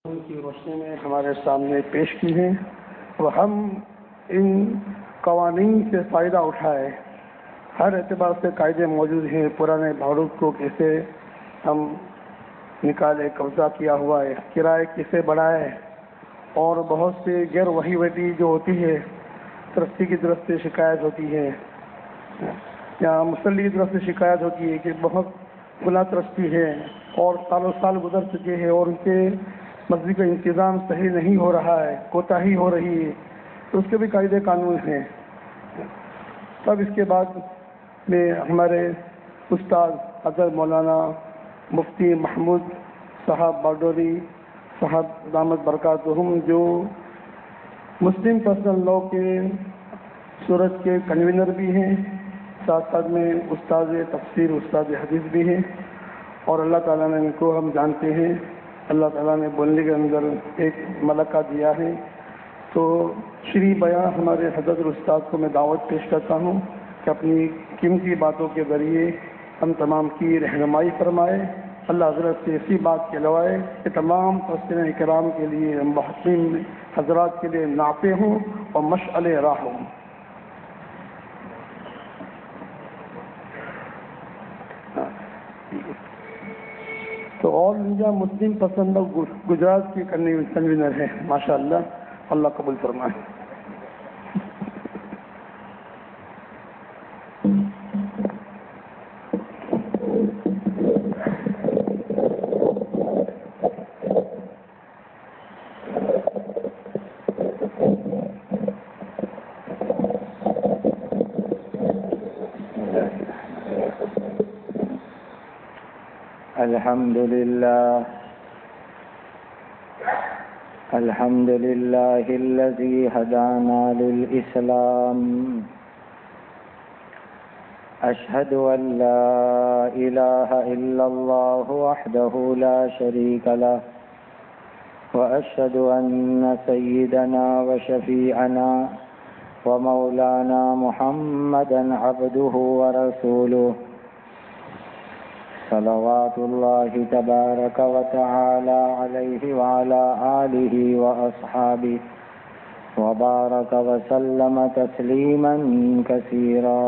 ان کی روشنی میں ہمارے سامنے پیش کی ہیں اور ہم ان قوانین سے فائدہ اٹھائے. ہر اعتبار سے قاعدے موجود ہیں. پرانے بھارت کو کیسے ہم نکالے، قبضہ کیا ہوا ہے، کرائے کیسے بڑھائے، اور بہت سے غیر وحی وٹی جو ہوتی ہے ترقی کی طرف سے شکایت ہوتی ہے یا مسلی کی طرف سے شکایت ہوتی ہے کہ بہت گناہ ترقی ہے اور سالوں سال گزر چکے ہیں اور ان کے مسجد کا انتظام صحیح نہیں ہو رہا ہے، کوتاہی ہو رہی ہے، تو اس کے بھی قاعدے قانون ہیں. تب اس کے بعد میں ہمارے استاد حضرت مولانا مفتی محمود صاحب باغڈوری صاحب دامت برکاتہم، جو مسلم پرسنل لاء کے صورت کے کنوینر بھی ہیں، ساتھ ساتھ میں استاد تفسیر استاد حدیث بھی ہیں، اور اللہ تعالیٰ نے ان کو ہم جانتے ہیں. اللہ تعالیٰ نے بولنے کے اندر ایک ملکہ دیا ہے. تو شری بیاں ہمارے حضرت استاد کو میں دعوت پیش کرتا ہوں کہ اپنی قیمتی باتوں کے ذریعے ہم تمام کی رہنمائی فرمائے. اللہ حضرت سے ایسی بات کہلوائے کہ تمام مفسرین کرام کے لیے، محسن حضرات کے لیے نافع ہوں اور مشعل راہ ہوں. تو آل انڈیا مسلم پسند گجرات کی کنوینر ہے. ماشاء اللہ، اللہ قبول فرمائے. الحمد لله الذي هدانا للإسلام. أشهد أن لا إله إلا الله وحده لا شريك له، وأشهد أن سيدنا وشفيعنا ومولانا محمدا عبده ورسوله، صلوات الله تبارك وتعالى عليه وعلى آله وأصحابه وبارك وسلم تسليما كثيرا.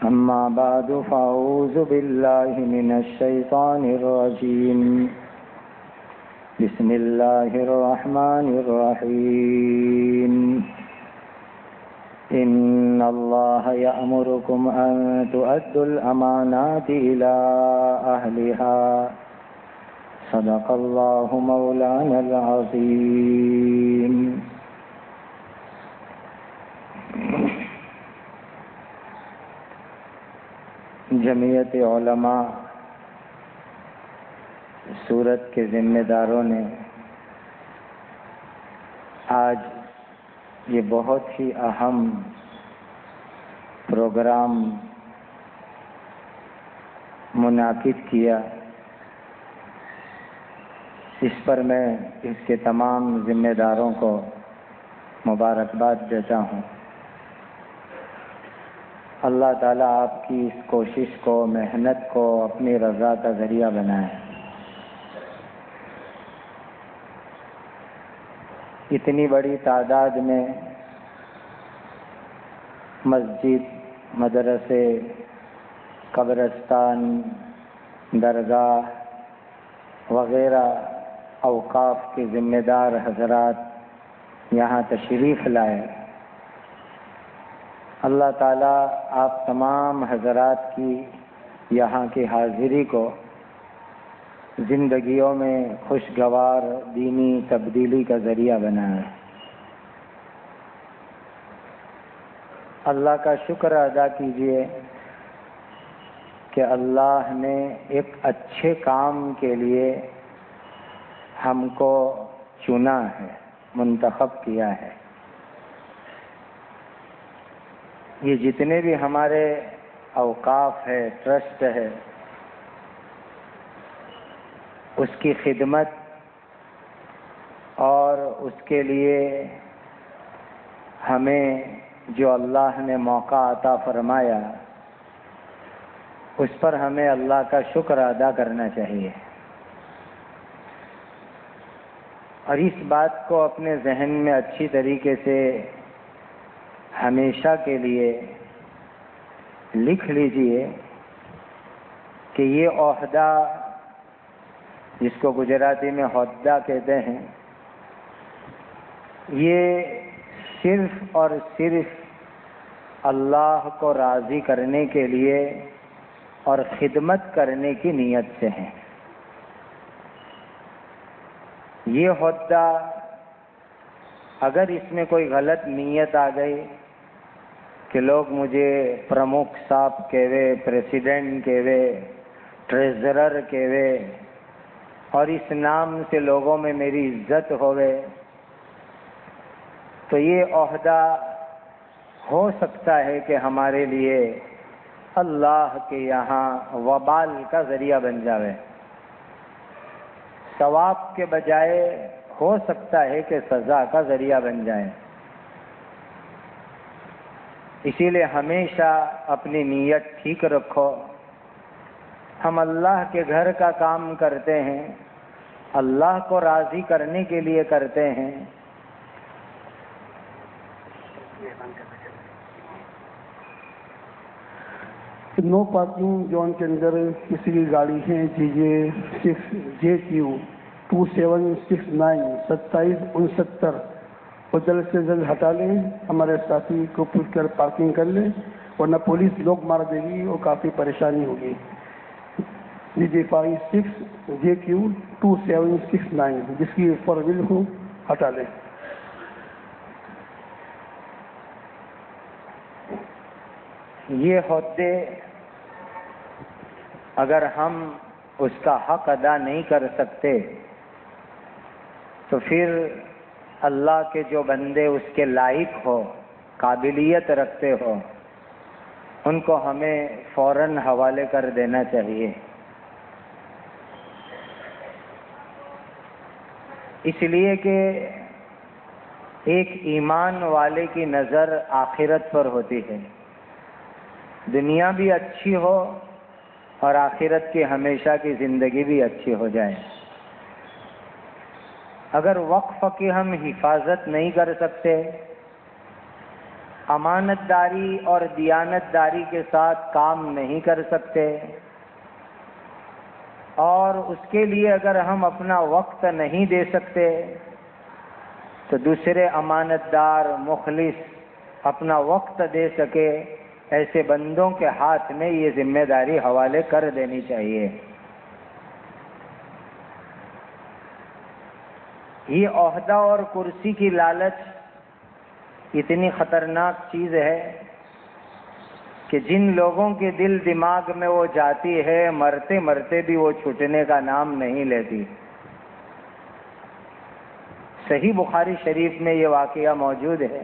أما بعد، فأعوذ بالله من الشيطان الرجيم. بسم الله الرحمن الرحيم. إن الله يأمركم أن تؤدوا الأمانات إلى أهلها. صدق الله مولانا العظيم. جمعیت علماء سورت کے ذمہ داروں نے آج یہ بہت ہی اہم پروگرام منعقد کیا. اس پر میں اس کے تمام ذمہ داروں کو مبارکباد دیتا ہوں. اللہ تعالیٰ آپ کی اس کوشش کو، محنت کو اپنی رضا کا ذریعہ بنائے. اتنی بڑی تعداد میں مسجد، مدرسے، قبرستان، درگاہ وغیرہ اوقاف کے ذمہ دار حضرات یہاں تشریف لائے. اللہ تعالیٰ آپ تمام حضرات کی یہاں کی حاضری کو زندگیوں میں خوشگوار دینی تبدیلی کا ذریعہ بنائے. اللہ کا شکر ادا کیجیے کہ اللہ نے ایک اچھے کام کے لیے ہم کو چنا ہے، منتخب کیا ہے. یہ جتنے بھی ہمارے اوقاف ہے، ٹرسٹ ہے، اس کی خدمت اور اس کے لیے ہمیں جو اللہ نے موقع عطا فرمایا اس پر ہمیں اللہ کا شکر ادا کرنا چاہیے. اور اس بات کو اپنے ذہن میں اچھی طریقے سے ہمیشہ کے لیے لکھ لیجئے کہ یہ عہدہ، جس کو گجراتی میں عہدہ کہتے ہیں، یہ صرف اور صرف اللہ کو راضی کرنے کے لیے اور خدمت کرنے کی نیت سے ہے۔ یہ عہدہ اگر اس میں کوئی غلط نیت آ گئی کہ لوگ مجھے پرمکھ صاحب کہوے، پریسیڈنٹ کہوے، ٹریزرر کہوے، اور اس نام سے لوگوں میں میری عزت ہوئے، تو یہ عہدہ ہو سکتا ہے کہ ہمارے لیے اللہ کے یہاں وبال کا ذریعہ بن جاوے، ثواب کے بجائے ہو سکتا ہے کہ سزا کا ذریعہ بن جائے۔ اسی لیے ہمیشہ اپنی نیت ٹھیک رکھو۔ ہم اللہ کے گھر کا کام کرتے ہیں، اللہ کو راضی کرنے کے لیے کرتے ہیں۔ نو پارکنگ زون کے اندر کسی کی گاڑی ہے JJ6JQ 2769 2769 وہ جلد سے جلد ہٹا لیں، ہمارے ساتھی کو پوچھ کر پارکنگ کر لیں، ورنہ پولیس لوگ مار دے گی اور کافی پریشانی ہوگی۔ JJ56JQ 2769 جس کی فور ویل ہو ہٹا لیں۔ یہ عہدے اگر ہم اس کا حق ادا نہیں کر سکتے تو پھر اللہ کے جو بندے اس کے لائق ہو، قابلیت رکھتے ہو، ان کو ہمیں فوراً حوالے کر دینا چاہیے۔ اس لیے کہ ایک ایمان والے کی نظر آخرت پر ہوتی ہے، دنیا بھی اچھی ہو اور آخرت کی ہمیشہ کی زندگی بھی اچھی ہو جائے۔ اگر وقف کی ہم حفاظت نہیں کر سکتے، امانت داری اور دیانت داری کے ساتھ کام نہیں کر سکتے، اور اس کے لیے اگر ہم اپنا وقت نہیں دے سکتے، تو دوسرے امانت دار مخلص اپنا وقت دے سکے، ایسے بندوں کے ہاتھ میں یہ ذمہ داری حوالے کر دینی چاہیے۔ یہ عہدہ اور کرسی کی لالچ اتنی خطرناک چیز ہے کہ جن لوگوں کے دل دماغ میں وہ جاتی ہے، مرتے مرتے بھی وہ چھوٹنے کا نام نہیں لیتی۔ صحیح بخاری شریف میں یہ واقعہ موجود ہے۔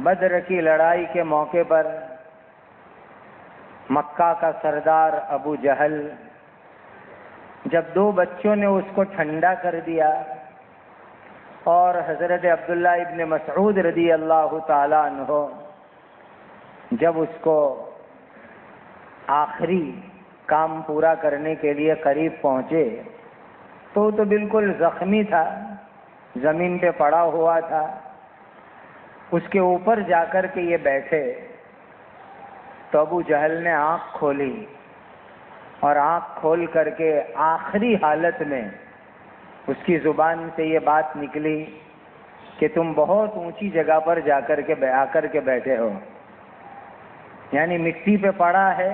بدر کی لڑائی کے موقع پر مکہ کا سردار ابو جہل جب دو بچوں نے اس کو ٹھنڈا کر دیا اور حضرت عبداللہ ابن مسعود رضی اللہ تعالی عنہ جب اس کو آخری کام پورا کرنے کے لیے قریب پہنچے تو بالکل زخمی تھا، زمین پہ پڑا ہوا تھا۔ اس کے اوپر جا کر کے یہ بیٹھے تو ابو جہل نے آنکھ کھولی اور آنکھ کھول کر کے آخری حالت میں اس کی زبان سے یہ بات نکلی کہ تم بہت اونچی جگہ پر جا کر کے بیٹھے ہو، یعنی مٹی پہ پڑا ہے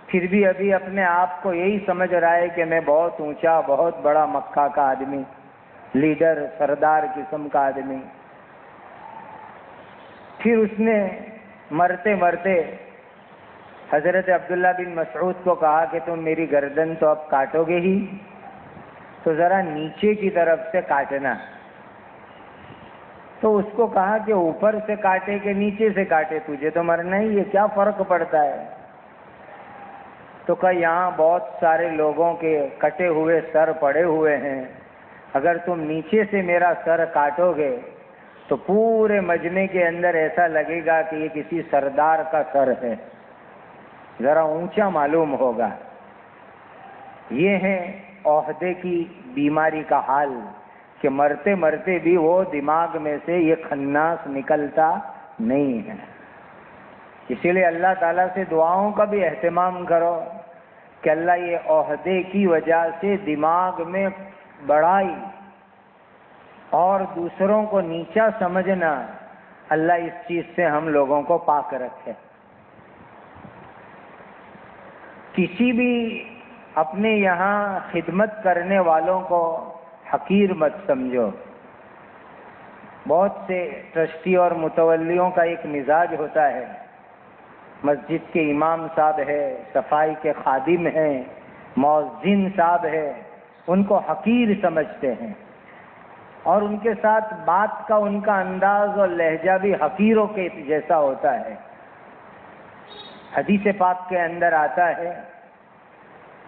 پھر بھی ابھی اپنے آپ کو یہی سمجھ رہا ہے کہ میں بہت اونچا، بہت بڑا مکہ کا آدمی، لیڈر، سردار قسم کا آدمی۔ پھر اس نے مرتے مرتے حضرت عبداللہ بن مسعود کو کہا کہ تم میری گردن تو اب کاٹو گے ہی، تو ذرا نیچے کی طرف سے کاٹنا۔ تو اس کو کہا کہ اوپر سے کاٹے کہ نیچے سے کاٹے، تجھے تو مرنا ہی ہے، کیا فرق پڑتا ہے؟ تو کہ یہاں بہت سارے لوگوں کے کٹے ہوئے سر پڑے ہوئے ہیں، اگر تم نیچے سے میرا سر کاٹو گے تو پورے مجمع کے اندر ایسا لگے گا کہ یہ کسی سردار کا سر ہے، ذرا اونچا معلوم ہوگا۔ یہ ہیں عہدے کی بیماری کا حال کہ مرتے مرتے بھی وہ دماغ میں سے یہ خناس نکلتا نہیں ہے. اسی لیے اللہ تعالیٰ سے دعاؤں کا بھی اہتمام کرو کہ اللہ یہ عہدے کی وجہ سے دماغ میں بڑائی اور دوسروں کو نیچا سمجھنا، اللہ اس چیز سے ہم لوگوں کو پاک رکھے. کسی بھی اپنے یہاں خدمت کرنے والوں کو حقیر مت سمجھو. بہت سے ٹرسٹی اور متولیوں کا ایک مزاج ہوتا ہے، مسجد کے امام صاحب ہے، صفائی کے خادم ہیں، مؤذن صاحب ہے، ان کو حقیر سمجھتے ہیں اور ان کے ساتھ بات کا ان کا انداز اور لہجہ بھی حقیروں کے جیسا ہوتا ہے. حدیث پاک کے اندر آتا ہے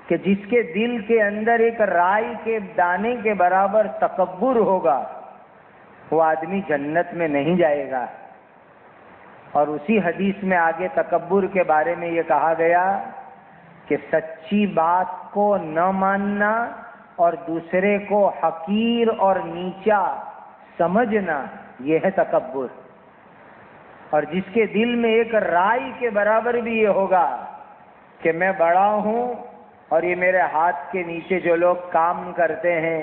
کہ جس کے دل کے اندر ایک رائی کے دانے کے برابر تکبر ہوگا وہ آدمی جنت میں نہیں جائے گا. اور اسی حدیث میں آگے تکبر کے بارے میں یہ کہا گیا کہ سچی بات کو نہ ماننا اور دوسرے کو حقیر اور نیچا سمجھنا، یہ ہے تکبر. اور جس کے دل میں ایک رائی کے برابر بھی یہ ہوگا کہ میں بڑا ہوں اور یہ میرے ہاتھ کے نیچے جو لوگ کام کرتے ہیں،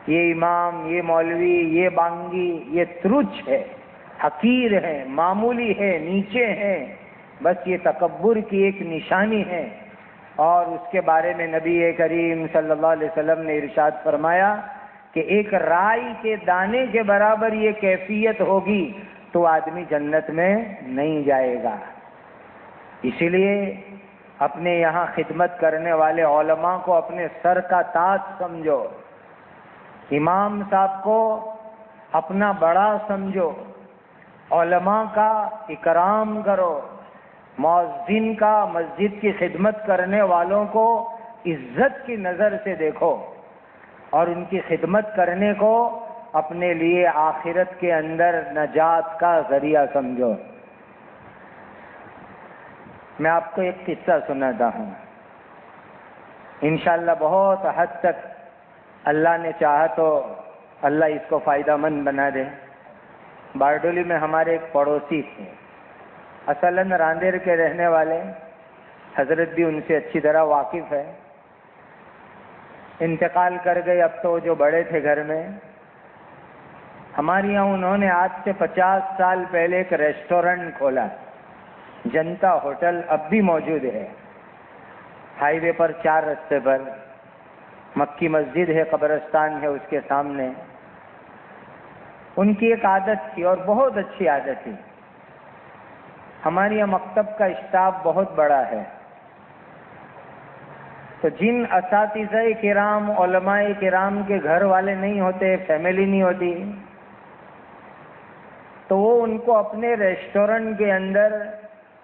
یہ امام، یہ مولوی، یہ بانگی، یہ ترچھ ہے، حقیر ہے، معمولی ہے، نیچے ہیں، بس یہ تکبر کی ایک نشانی ہے. اور اس کے بارے میں نبی کریم صلی اللہ علیہ وسلم نے ارشاد فرمایا کہ ایک رائی کے دانے کے برابر یہ کیفیت ہوگی تو آدمی جنت میں نہیں جائے گا. اسی لیے اپنے یہاں خدمت کرنے والے علماء کو اپنے سر کا تاج سمجھو، امام صاحب کو اپنا بڑا سمجھو، علماء کا اکرام کرو، مؤذن کا، مسجد کی خدمت کرنے والوں کو عزت کی نظر سے دیکھو اور ان کی خدمت کرنے کو اپنے لیے آخرت کے اندر نجات کا ذریعہ سمجھو. میں آپ کو ایک قصہ سناتا ہوں، انشاءاللہ بہت حد تک اللہ نے چاہا تو اللہ اس کو فائدہ مند بنا دے. بارڈولی میں ہمارے ایک پڑوسی تھے، اصلاً راندیر کے رہنے والے، حضرت بھی ان سے اچھی طرح واقف ہے. انتقال کر گئے، اب تو جو بڑے تھے گھر میں. ہمارے یہاں انہوں نے آج سے 50 سال پہلے ایک ریسٹورنٹ کھولا، جنتا ہوٹل، اب بھی موجود ہے، ہائی وے پر 4 رستے پر. مکی مسجد ہے، قبرستان ہے اس کے سامنے. ان کی ایک عادت تھی اور بہت اچھی عادت تھی. ہمارے یہاں مکتب کا اسٹاف بہت بڑا ہے، تو جن اساتذہ کرام، علماء کرام کے گھر والے نہیں ہوتے، فیملی نہیں ہوتی، تو وہ ان کو اپنے ریسٹورنٹ کے اندر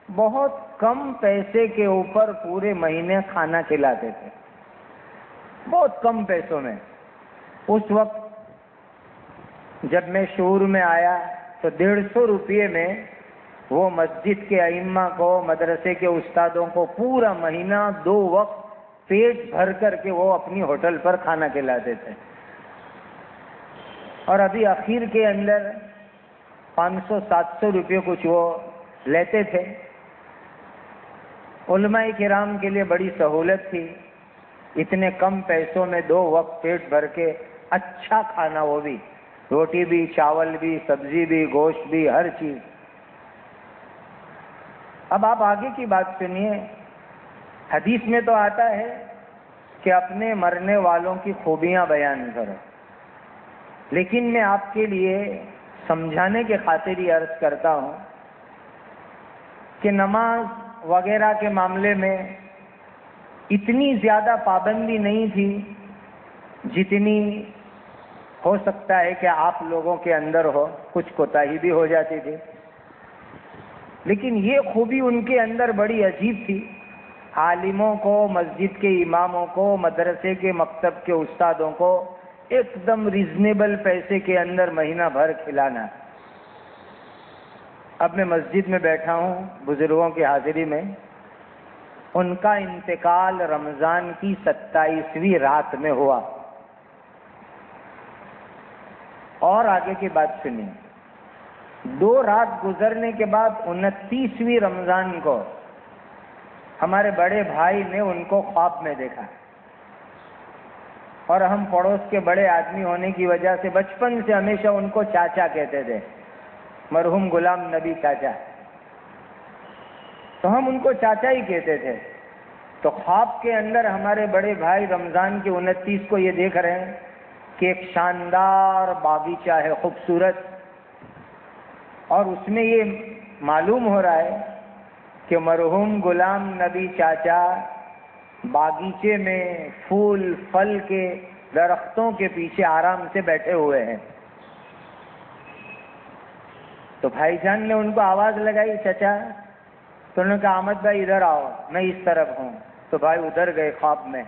بہت کم پیسے کے اوپر پورے مہینے کھانا کھلاتے تھے، بہت کم پیسوں میں. اس وقت جب میں شعور میں آیا تو 150 روپئے میں وہ مسجد کے ائمہ کو، مدرسے کے استادوں کو پورا مہینہ 2 وقت پیٹ بھر کر کے وہ اپنی ہوٹل پر کھانا کھلاتے تھے. اور ابھی اخیر کے اندر 500-700 روپئے کچھ وہ لیتے تھے. علماء کرام کے لیے بڑی سہولت تھی، اتنے کم پیسوں میں 2 وقت پیٹ بھر کے اچھا کھانا، وہ بھی روٹی بھی، چاول بھی، سبزی بھی، گوشت بھی، ہر چیز. اب آپ آگے کی بات سنیے. حدیث میں تو آتا ہے کہ اپنے مرنے والوں کی خوبیاں بیان کرو، لیکن میں آپ کے لیے سمجھانے کے خاطر یہ عرض کرتا ہوں کہ نماز وغیرہ کے معاملے میں اتنی زیادہ پابندی نہیں تھی جتنی ہو سکتا ہے کہ آپ لوگوں کے اندر ہو. کچھ کوتاہی بھی ہو جاتی تھی، لیکن یہ خوبی ان کے اندر بڑی عجیب تھی. عالموں کو، مسجد کے اماموں کو، مدرسے کے مکتب کے استادوں کو ایک دم ریزنیبل پیسے کے اندر مہینہ بھر کھلانا. اب میں مسجد میں بیٹھا ہوں بزرگوں کی حاضری میں، ان کا انتقال رمضان کی 27ویں رات میں ہوا. اور آگے کی بات سنیے. 2 رات گزرنے کے بعد 29ویں رمضان کو ہمارے بڑے بھائی نے ان کو خواب میں دیکھا. اور ہم پڑوس کے بڑے آدمی ہونے کی وجہ سے بچپن سے ہمیشہ ان کو چاچا کہتے تھے، مرحوم غلام نبی چاچا. تو ہم ان کو چاچا ہی کہتے تھے. تو خواب کے اندر ہمارے بڑے بھائی رمضان کے 29 کو یہ دیکھ رہے ہیں کہ ایک شاندار باغیچہ ہے، خوبصورت، اور اس میں یہ معلوم ہو رہا ہے کہ مرحوم غلام نبی چاچا باغیچے میں پھول پھل کے درختوں کے پیچھے آرام سے بیٹھے ہوئے ہیں. تو بھائی جان نے ان کو آواز لگائی، چچا. تو انہوں نے کہا احمد بھائی ادھر آؤ، میں اس طرف ہوں. تو بھائی ادھر گئے خواب میں.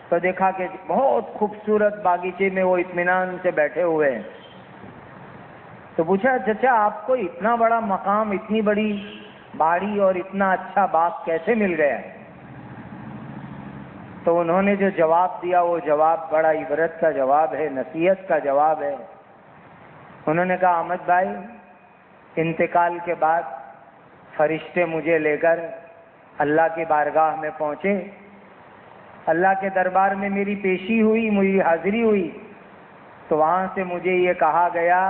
تو دیکھا کہ بہت خوبصورت باغیچے میں وہ اطمینان سے بیٹھے ہوئے ہیں. تو پوچھا چچا آپ کو اتنا بڑا مقام، اتنی بڑی باڑی اور اتنا اچھا باغ کیسے مل گیا؟ تو انہوں نے جو جواب دیا وہ جواب بڑا عبرت کا جواب ہے، نصیحت کا جواب ہے. انہوں نے کہا احمد بھائی، انتقال کے بعد فرشتے مجھے لے کر اللہ کی بارگاہ میں پہنچے. اللہ کے دربار میں میری پیشی ہوئی، میری حاضری ہوئی. تو وہاں سے مجھے یہ کہا گیا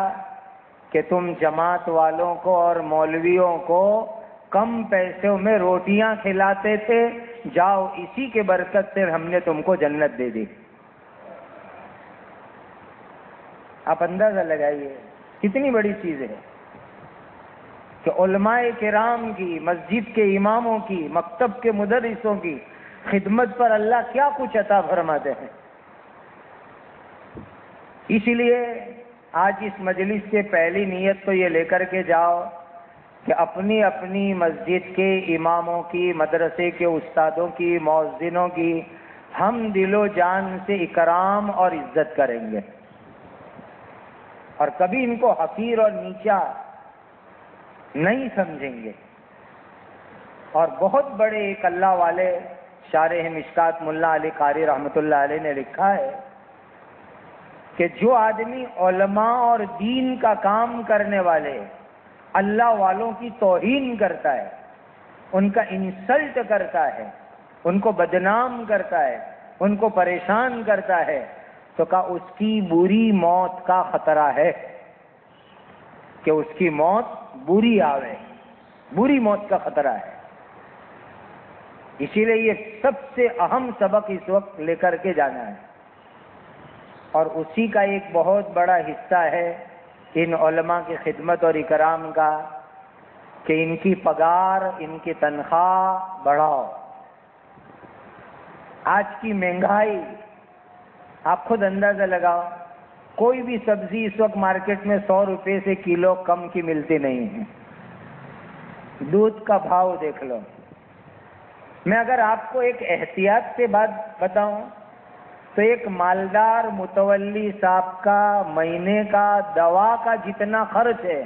کہ تم جماعت والوں کو اور مولویوں کو کم پیسوں میں روٹیاں کھلاتے تھے، جاؤ اسی کے برکت سے ہم نے تم کو جنت دے دی. آپ اندازہ لگائیے کتنی بڑی چیز ہے کہ علماء کرام کی، مسجد کے اماموں کی، مکتب کے مدرسوں کی خدمت پر اللہ کیا کچھ عطا فرماتے ہیں. اسی لیے آج اس مجلس سے پہلی نیت تو یہ لے کر کے جاؤ کہ اپنی اپنی مسجد کے اماموں کی، مدرسے کے استادوں کی، مؤذنوں کی ہم دل و جان سے اکرام اور عزت کریں گے، اور کبھی ان کو حقیر اور نیچا نہیں سمجھیں گے. اور بہت بڑے ایک اللہ والے شارح مشکات ملا علی قاری رحمۃ اللہ علیہ نے لکھا ہے کہ جو آدمی علماء اور دین کا کام کرنے والے اللہ والوں کی توہین کرتا ہے، ان کا انسلٹ کرتا ہے، ان کو بدنام کرتا ہے، ان کو پریشان کرتا ہے، تو کہا اس کی بری موت کا خطرہ ہے کہ اس کی موت بری آوے، بری موت کا خطرہ ہے. اسی لیے یہ سب سے اہم سبق اس وقت لے کر کے جانا ہے، اور اسی کا ایک بہت بڑا حصہ ہے ان علماء کی خدمت اور اکرام کا کہ ان کی پگار، ان کی تنخواہ بڑھاؤ. آج کی مہنگائی آپ خود اندازہ لگاؤ، کوئی بھی سبزی اس وقت مارکیٹ میں 100 روپے سے کلو کم کی ملتی نہیں ہے. دودھ کا بھاؤ دیکھ لو. میں اگر آپ کو ایک احتیاط سے بات بتاؤں تو ایک مالدار متولی صاحب کا مہینے کا دوا کا جتنا خرچ ہے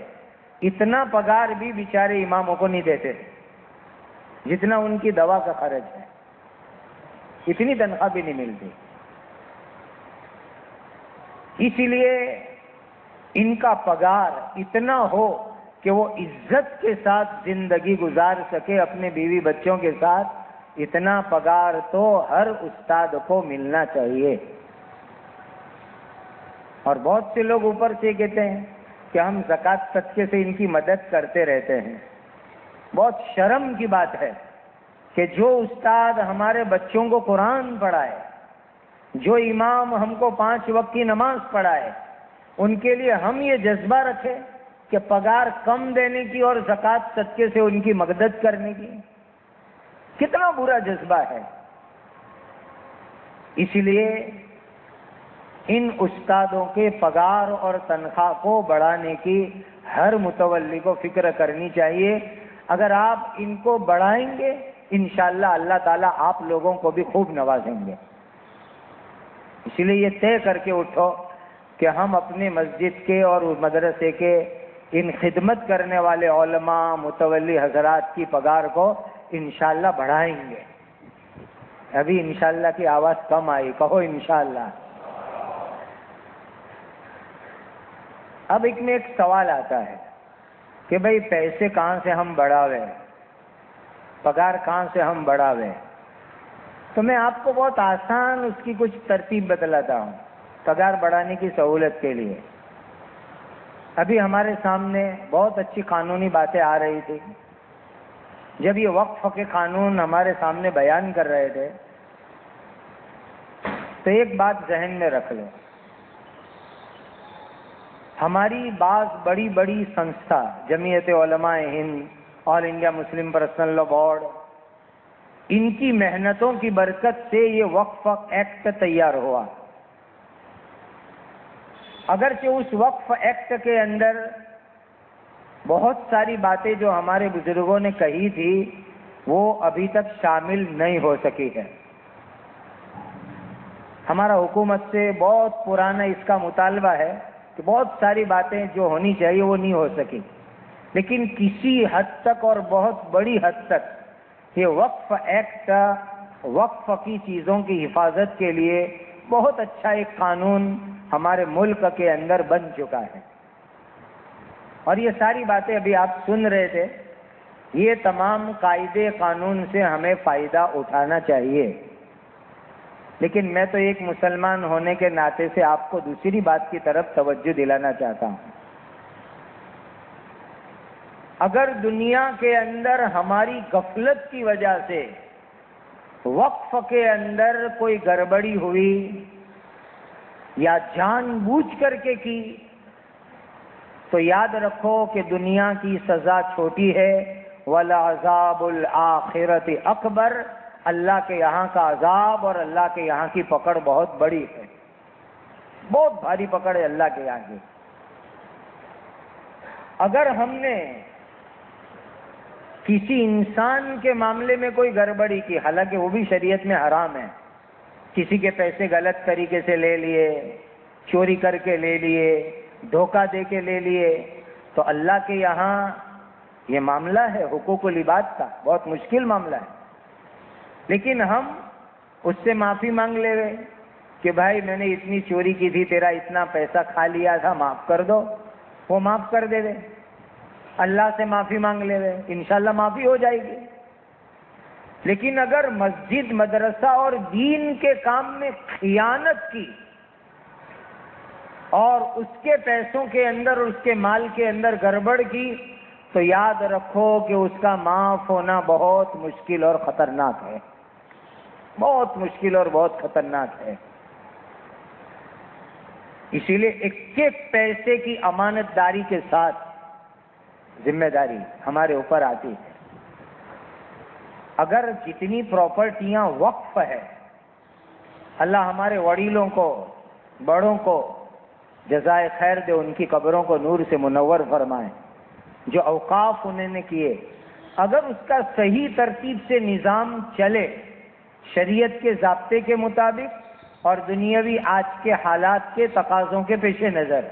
اتنا پگار بھی بیچارے اماموں کو نہیں دیتے جتنا ان کی دوا کا خرچ ہے. اتنی تنخواہ بھی نہیں ملتی. اسی لیے ان کا پگار اتنا ہو کہ وہ عزت کے ساتھ زندگی گزار سکے اپنے بیوی بچوں کے ساتھ. اتنا پگار تو ہر استاد کو ملنا چاہیے. اور بہت سے لوگ اوپر سے کہتے ہیں کہ ہم زکوٰۃ صدقے سے ان کی مدد کرتے رہتے ہیں. بہت شرم کی بات ہے کہ جو استاد ہمارے بچوں کو قرآن پڑھائے، جو امام ہم کو 5 وقت کی نماز پڑھائے، ان کے لیے ہم یہ جذبہ رکھیں کہ پگار کم دینے کی اور زکوٰۃ صدقے سے ان کی مدد کرنے کی. کتنا برا جذبہ ہے. اسی لیے ان استادوں کے پگار اور تنخواہ کو بڑھانے کی ہر متولی کو فکر کرنی چاہیے. اگر آپ ان کو بڑھائیں گے انشاءاللہ اللہ تعالیٰ آپ لوگوں کو بھی خوب نوازیں گے. اسی لیے یہ طے کر کے اٹھو کہ ہم اپنے مسجد کے اور مدرسے کے ان خدمت کرنے والے علماء متولی حضرات کی پگار کو انشاءاللہ بڑھائیں گے. ابھی انشاءاللہ کی آواز کم آئی، کہو انشاءاللہ. اب ایک میں ایک سوال آتا ہے کہ بھئی پیسے کہاں سے ہم بڑھاوے، پگار کہاں سے ہم بڑھاوے؟ تو میں آپ کو بہت آسان اس کی کچھ ترتیب بتلاتا ہوں پگار بڑھانے کی سہولت کے لیے. ابھی ہمارے سامنے بہت اچھی قانونی باتیں آ رہی تھی. جب یہ وقف کے قانون ہمارے سامنے بیان کر رہے تھے تو ایک بات ذہن میں رکھ لو، ہماری بعض بڑی بڑی سنستھا، جمعیت علماء ہند، آل انڈیا مسلم پرسنل لا بورڈ، ان کی محنتوں کی برکت سے یہ وقف ایکٹ تیار ہوا. اگرچہ اس وقف ایکٹ کے اندر بہت ساری باتیں جو ہمارے بزرگوں نے کہی تھی وہ ابھی تک شامل نہیں ہو سکی ہے. ہمارا حکومت سے بہت پرانا اس کا مطالبہ ہے کہ بہت ساری باتیں جو ہونی چاہیے وہ نہیں ہو سکی، لیکن کسی حد تک اور بہت بڑی حد تک یہ وقف ایکٹ وقف کی چیزوں کی حفاظت کے لیے بہت اچھا ایک قانون ہمارے ملک کے اندر بن چکا ہے. اور یہ ساری باتیں ابھی آپ سن رہے تھے، یہ تمام قاعدے قانون سے ہمیں فائدہ اٹھانا چاہیے. لیکن میں تو ایک مسلمان ہونے کے ناطے سے آپ کو دوسری بات کی طرف توجہ دلانا چاہتا ہوں. اگر دنیا کے اندر ہماری غفلت کی وجہ سے وقف کے اندر کوئی گڑبڑی ہوئی یا جان بوجھ کر کے کی تو یاد رکھو کہ دنیا کی سزا چھوٹی ہے، وَلَعَذَابُ الْآخِرَةِ اکبر. اللہ کے یہاں کا عذاب اور اللہ کے یہاں کی پکڑ بہت بڑی ہے، بہت بھاری پکڑ ہے اللہ کے یہاں کی. اگر ہم نے کسی انسان کے معاملے میں کوئی گڑبڑی کی، حالانکہ وہ بھی شریعت میں حرام ہے، کسی کے پیسے غلط طریقے سے لے لیے، چوری کر کے لے لیے، دھوکہ دے کے لے لیے، تو اللہ کے یہاں یہ معاملہ ہے حقوق العباد کا، بہت مشکل معاملہ ہے. لیکن ہم اس سے معافی مانگ لے گئے کہ بھائی میں نے اتنی چوری کی تھی، تیرا اتنا پیسہ کھا لیا تھا، معاف کر دو. وہ معاف کر دے گئے، اللہ سے معافی مانگ لے گئے، انشاءاللہ معافی ہو جائے گی. لیکن اگر مسجد، مدرسہ اور دین کے کام میں خیانت کی اور اس کے پیسوں کے اندر اور اس کے مال کے اندر گڑبڑ کی تو یاد رکھو کہ اس کا معاف ہونا بہت مشکل اور خطرناک ہے، بہت مشکل اور بہت خطرناک ہے. اسی لیے ایک ایک پیسے کی امانت داری کے ساتھ ذمہ داری ہمارے اوپر آتی ہے. اگر جتنی پراپرٹیاں وقف ہے، اللہ ہمارے وڈیلوں کو، بڑوں کو جزائے خیر دے، ان کی قبروں کو نور سے منور فرمائے، جو اوقاف انہوں نے کیے، اگر اس کا صحیح ترتیب سے نظام چلے شریعت کے ضابطے کے مطابق اور دنیاوی آج کے حالات کے تقاضوں کے پیش نظر،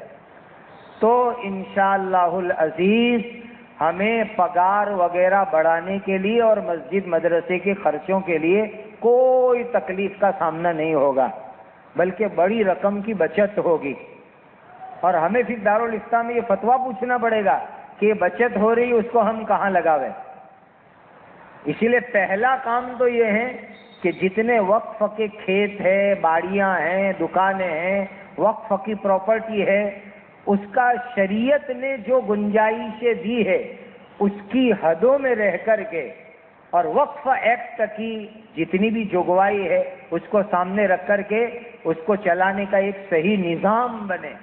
تو انشاءاللہ العزیز ہمیں پگار وغیرہ بڑھانے کے لیے اور مسجد مدرسے کے خرچوں کے لیے کوئی تکلیف کا سامنا نہیں ہوگا، بلکہ بڑی رقم کی بچت ہوگی. اور ہمیں پھر دارالفتہ میں یہ فتویٰ پوچھنا پڑے گا کہ یہ بچت ہو رہی اس کو ہم کہاں لگاویں. اسی لیے پہلا کام تو یہ ہے کہ جتنے وقف کے کھیت ہیں، باڑیاں ہیں، دکانیں ہیں، وقف کی پراپرٹی ہے، اس کا شریعت نے جو گنجائشیں دی ہے اس کی حدوں میں رہ کر کے اور وقف ایکٹ کی جتنی بھی جگوائی ہے اس کو سامنے رکھ کر کے اس کو چلانے کا ایک صحیح نظام بنے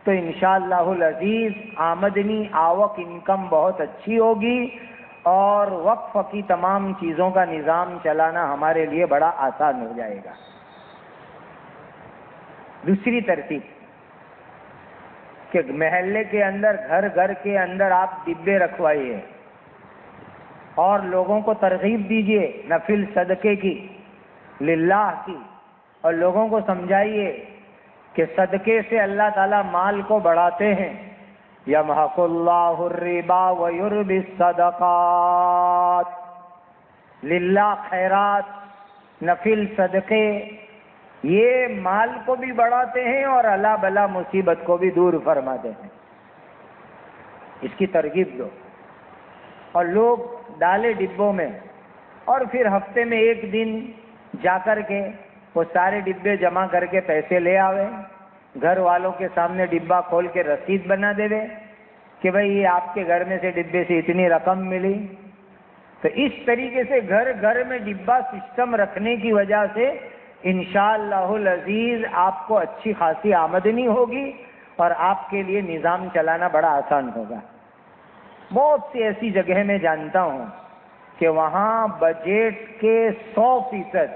تو انشاءاللہ العزیز آمدنی، آوک، انکم بہت اچھی ہوگی اور وقف کی تمام چیزوں کا نظام چلانا ہمارے لیے بڑا آسان ہو جائے گا. دوسری ترتیب کہ محلے کے اندر، گھر گھر کے اندر آپ ڈبے رکھوائیے اور لوگوں کو ترغیب دیجیے نفل صدقے کی، للہ کی، اور لوگوں کو سمجھائیے کہ صدقے سے اللہ تعالیٰ مال کو بڑھاتے ہیں. یمحق اللہ الربا ویربی الصدقات. للہ خیرات، نفل صدقے، یہ مال کو بھی بڑھاتے ہیں اور اللہ بلا مصیبت کو بھی دور فرماتے ہیں. اس کی ترغیب دو. اور لوگ ڈالے ڈبوں میں، اور پھر ہفتے میں ایک دن جا کر کے وہ سارے ڈبے جمع کر کے پیسے لے آوے، گھر والوں کے سامنے ڈبہ کھول کے رسید بنا دے کہ بھئی یہ آپ کے گھر میں سے ڈبے سے اتنی رقم ملی. تو اس طریقے سے گھر گھر میں ڈبہ سسٹم رکھنے کی وجہ سے انشاءاللہ العزیز آپ کو اچھی خاصی آمدنی ہوگی اور آپ کے لیے نظام چلانا بڑا آسان ہوگا. بہت سی ایسی جگہ میں جانتا ہوں کہ وہاں بجٹ کے 100%،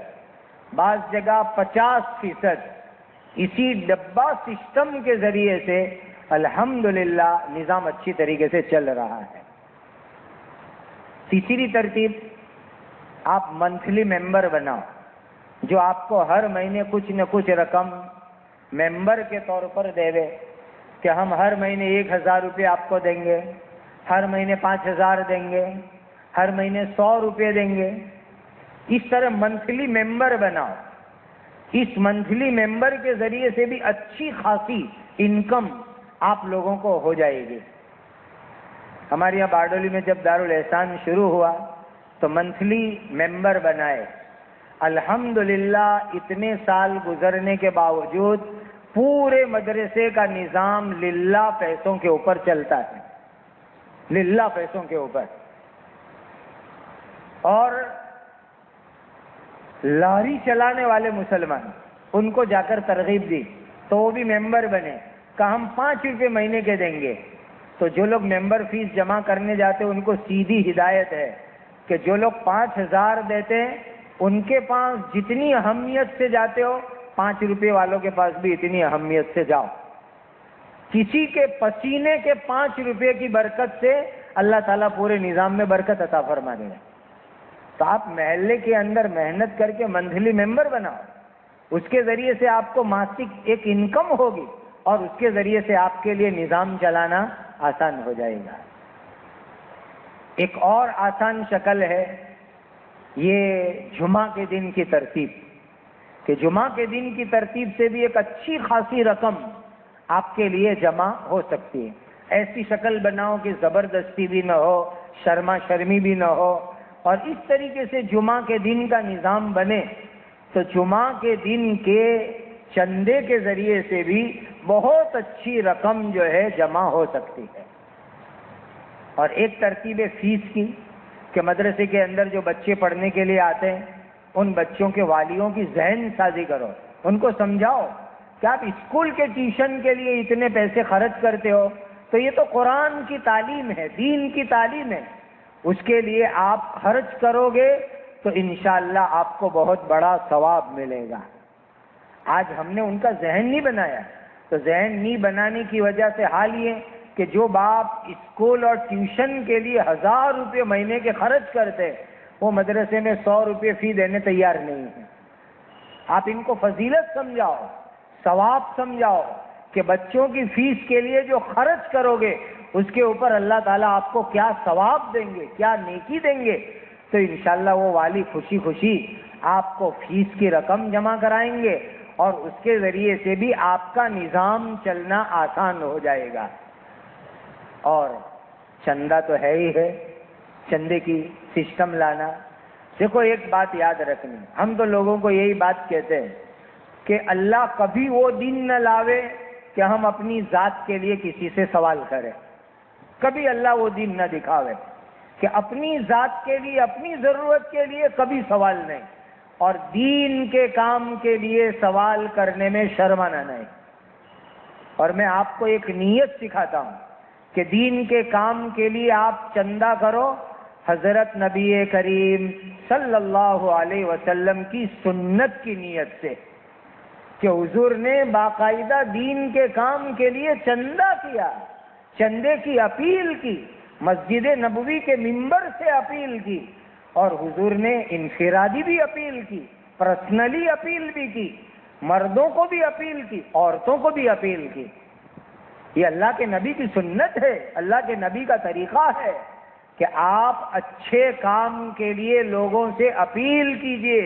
بعض جگہ 50% اسی ڈبہ سسٹم کے ذریعے سے الحمدللہ نظام اچھی طریقے سے چل رہا ہے. تیسری ترتیب، آپ منتھلی ممبر بناؤ، جو آپ کو ہر مہینے کچھ نہ کچھ رقم ممبر کے طور پر دے دے کہ ہم ہر مہینے 1000 روپے آپ کو دیں گے، ہر مہینے 5000 دیں گے، ہر مہینے 100 روپے دیں گے. اس طرح منتھلی ممبر بناؤ. اس منتھلی ممبر کے ذریعے سے بھی اچھی خاصی انکم آپ لوگوں کو ہو جائے گی. ہمارے یہاں باردولی میں جب دارالاحسان شروع ہوا تو منتھلی ممبر بنائے. الحمدللہ اتنے سال گزرنے کے باوجود پورے مدرسے کا نظام للہ پیسوں کے اوپر چلتا ہے، للہ پیسوں کے اوپر. اور لاری چلانے والے مسلمان، ان کو جا کر ترغیب دی تو وہ بھی ممبر بنے، کہ ہم 5 روپے مہینے کے دیں گے. تو جو لوگ ممبر فیس جمع کرنے جاتے ان کو سیدھی ہدایت ہے کہ جو لوگ 5000 دیتے ہیں ان کے پاس جتنی اہمیت سے جاتے ہو 5 روپے والوں کے پاس بھی اتنی اہمیت سے جاؤ. کسی کے پسینے کے 5 روپے کی برکت سے اللہ تعالیٰ پورے نظام میں برکت عطا فرما دے گا. تو آپ محلے کے اندر محنت کر کے منتھلی ممبر بناؤ، اس کے ذریعے سے آپ کو ماسک ایک انکم ہوگی اور اس کے ذریعے سے آپ کے لیے نظام چلانا آسان ہو جائے گا. ایک اور آسان شکل ہے یہ جمعہ کے دن کی ترتیب، کہ جمعہ کے دن کی ترتیب سے بھی ایک اچھی خاصی رقم آپ کے لیے جمع ہو سکتی ہے. ایسی شکل بناؤ کہ زبردستی بھی نہ ہو، شرما شرمی بھی نہ ہو، اور اس طریقے سے جمعہ کے دن کا نظام بنے تو جمعہ کے دن کے چندے کے ذریعے سے بھی بہت اچھی رقم جو ہے جمع ہو سکتی ہے. اور ایک ترتیب فیس کی کہ مدرسے کے اندر جو بچے پڑھنے کے لیے آتے ہیں ان بچوں کے والیوں کی ذہن سازی کرو، ان کو سمجھاؤ کہ آپ اسکول کے ٹیوشن کے لیے اتنے پیسے خرچ کرتے ہو تو یہ تو قرآن کی تعلیم ہے، دین کی تعلیم ہے، اس کے لیے آپ خرچ کرو گے تو انشاءاللہ آپ کو بہت بڑا ثواب ملے گا. آج ہم نے ان کا ذہن نہیں بنایا، تو ذہن نہیں بنانے کی وجہ سے حال یہ کہ جو باپ اسکول اور ٹیوشن کے لیے 1000 روپے مہینے کے خرچ کرتے وہ مدرسے میں 100 روپے فی دینے تیار نہیں ہیں. آپ ان کو فضیلت سمجھاؤ، ثواب سمجھاؤ کہ بچوں کی فیس کے لیے جو خرچ کرو گے اس کے اوپر اللہ تعالیٰ آپ کو کیا ثواب دیں گے، کیا نیکی دیں گے. تو انشاءاللہ وہ والی خوشی خوشی آپ کو فیس کی رقم جمع کرائیں گے اور اس کے ذریعے سے بھی آپ کا نظام چلنا آسان ہو جائے گا. اور چندہ تو ہے ہی ہے، چندے کی سسٹم لانا. دیکھو ایک بات یاد رکھنی، ہم تو لوگوں کو یہی بات کہتے ہیں کہ اللہ کبھی وہ دن نہ لاوے کہ ہم اپنی ذات کے لیے کسی سے سوال کریں. کبھی اللہ وہ دن نہ دکھاوے کہ اپنی ذات کے لیے، اپنی ضرورت کے لیے کبھی سوال نہیں، اور دین کے کام کے لیے سوال کرنے میں شرمانا نہیں. اور میں آپ کو ایک نیت سکھاتا ہوں کہ دین کے کام کے لیے آپ چندہ کرو حضرت نبی کریم صلی اللہ علیہ وسلم کی سنت کی نیت سے کہ حضور نے باقاعدہ دین کے کام کے لیے چندہ کیا، چندے کی اپیل کی، مسجد نبوی کے منبر سے اپیل کی، اور حضور نے انفرادی بھی اپیل کی، پرسنلی اپیل بھی کی، مردوں کو بھی اپیل کی، عورتوں کو بھی اپیل کی. یہ اللہ کے نبی کی سنت ہے، اللہ کے نبی کا طریقہ ہے کہ آپ اچھے کام کے لیے لوگوں سے اپیل کیجئے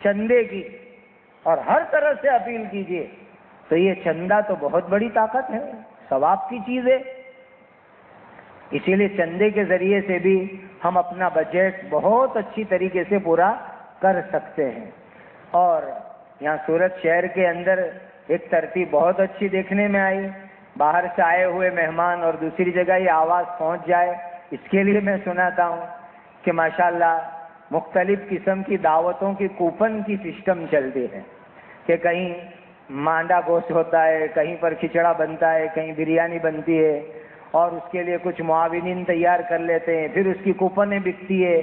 چندے کی، اور ہر طرح سے اپیل کیجئے، تو یہ چندہ تو بہت بڑی طاقت ہے، ثواب کی چیز ہے۔ اسی لیے چندے کے ذریعے سے بھی ہم اپنا بجٹ بہت اچھی طریقے سے پورا کر سکتے ہیں۔ اور یہاں سورت شہر کے اندر ایک ترتیب بہت اچھی دیکھنے میں آئی، باہر سے آئے ہوئے مہمان اور دوسری جگہ یہ آواز پہنچ جائے، اس کے لیے میں سناتا ہوں کہ ماشاءاللہ مختلف قسم کی دعوتوں کی کوپن کی سسٹم چلتی ہے، کہ کہیں مانڈا گوشت ہوتا ہے، کہیں پر کھچڑا بنتا ہے، کہیں بریانی بنتی ہے، اور اس کے لیے کچھ معاونین تیار کر لیتے ہیں، پھر اس کی کوپنیں بکتی ہے،